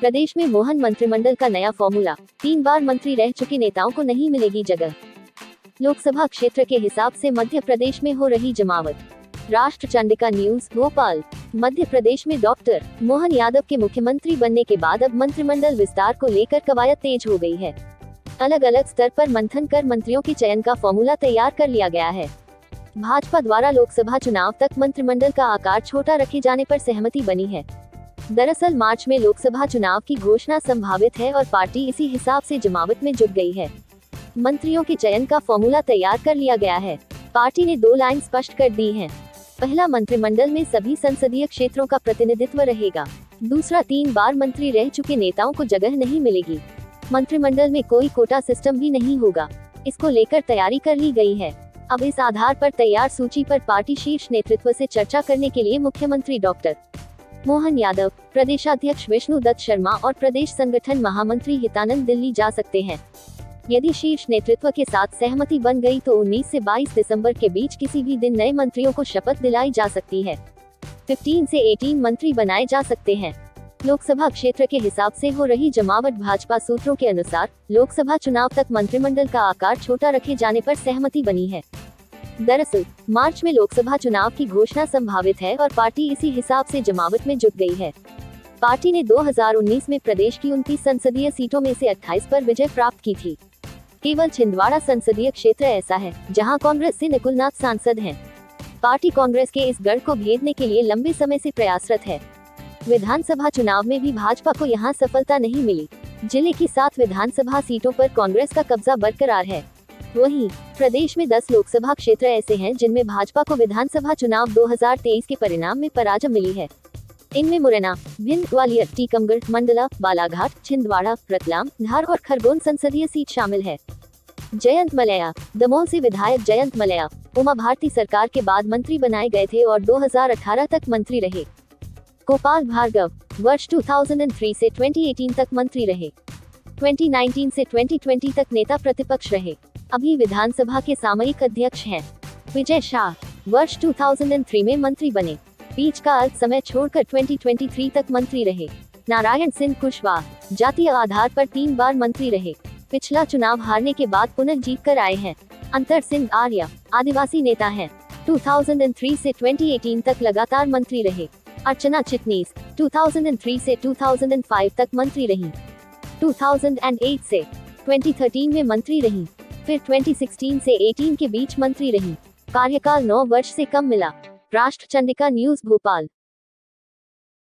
प्रदेश में मोहन मंत्रिमंडल का नया फॉर्मूला, 3 बार मंत्री रह चुके नेताओं को नहीं मिलेगी जगह। लोकसभा क्षेत्र के हिसाब से मध्य प्रदेश में हो रही जमावट। राष्ट्र चंडिका न्यूज भोपाल। मध्य प्रदेश में डॉक्टर मोहन यादव के मुख्यमंत्री बनने के बाद अब मंत्रिमंडल विस्तार को लेकर कवायद तेज हो गई है। अलग अलग स्तर पर मंथन कर मंत्रियों के चयन का फॉर्मूला तैयार कर लिया गया है। भाजपा द्वारा लोकसभा चुनाव तक मंत्रिमंडल का आकार छोटा रखे जाने पर सहमति बनी है। दरअसल मार्च में लोकसभा चुनाव की घोषणा संभावित है और पार्टी इसी हिसाब से जमावट में जुट गई है। मंत्रियों के चयन का फॉर्मूला तैयार कर लिया गया है। पार्टी ने 2 लाइन स्पष्ट कर दी हैं। पहला, मंत्रिमंडल में सभी संसदीय क्षेत्रों का प्रतिनिधित्व रहेगा। दूसरा, 3 बार मंत्री रह चुके नेताओं को जगह नहीं मिलेगी। मंत्रिमंडल में कोई कोटा सिस्टम भी नहीं होगा। इसको लेकर तैयारी कर ली गई है। अब इस आधार पर तैयार सूची पर पार्टी शीर्ष नेतृत्व से चर्चा करने के लिए मुख्यमंत्री डॉक्टर मोहन यादव, प्रदेशाध्यक्ष विष्णु दत्त शर्मा और प्रदेश संगठन महामंत्री हितानंद दिल्ली जा सकते हैं। यदि शीर्ष नेतृत्व के साथ सहमति बन गई तो 19 से 22 दिसंबर के बीच किसी भी दिन नए मंत्रियों को शपथ दिलाई जा सकती है। 15 से 18 मंत्री बनाए जा सकते हैं। लोकसभा क्षेत्र के हिसाब से हो रही जमावट। भाजपा सूत्रों के अनुसार लोकसभा चुनाव तक मंत्रिमंडल का आकार छोटा रखे जाने पर सहमति बनी है। दरअसल मार्च में लोकसभा चुनाव की घोषणा संभावित है और पार्टी इसी हिसाब से जमावट में जुट गई है। पार्टी ने 2019 में प्रदेश की 29 संसदीय सीटों में से 28 पर विजय प्राप्त की थी। केवल छिंदवाड़ा संसदीय क्षेत्र ऐसा है जहां कांग्रेस से नकुलनाथ सांसद हैं। पार्टी कांग्रेस के इस गढ़ को भेदने के लिए लंबे समय से प्रयासरत है। विधानसभा चुनाव में भी भाजपा को यहां सफलता नहीं मिली। जिले की 7 विधानसभा सीटों पर कांग्रेस का कब्जा बरकरार है। वहीं प्रदेश में 10 लोकसभा क्षेत्र ऐसे हैं जिनमें भाजपा को विधानसभा चुनाव 2023 के परिणाम में पराजय मिली है। इनमें मुरैना, भिंड, ग्वालियर, टीकमगढ़, मंडला, बालाघाट, छिंदवाड़ा, रतलाम, धार और खरगोन संसदीय सीट शामिल है। जयंत मलैया। दमोह से विधायक जयंत मलैया उमा भारती सरकार के बाद मंत्री बनाए गए थे और 2018 तक मंत्री रहे। गोपाल भार्गव वर्ष 2003 से 2018 तक मंत्री रहे। 2019 से 2020 तक नेता प्रतिपक्ष रहे। अभी विधानसभा के सामयिक अध्यक्ष हैं। विजय शाह वर्ष 2003 में मंत्री बने। बीच का अल्प समय छोड़कर 2023 तक मंत्री रहे। नारायण सिंह कुशवाहा जातीय आधार पर 3 बार मंत्री रहे। पिछला चुनाव हारने के बाद पुनः जीत कर आए हैं। अंतर सिंह आर्या आदिवासी नेता हैं। 2003 से 2018 तक लगातार मंत्री रहे। अर्चना चिटनीस 2003 से 2005 तक मंत्री रहीं। 2008 से 2013 में मंत्री रहीं। फिर 2016 से 18 के बीच मंत्री रहीं। कार्यकाल 9 वर्ष से कम मिला। राष्ट्र चंडिका न्यूज भोपाल।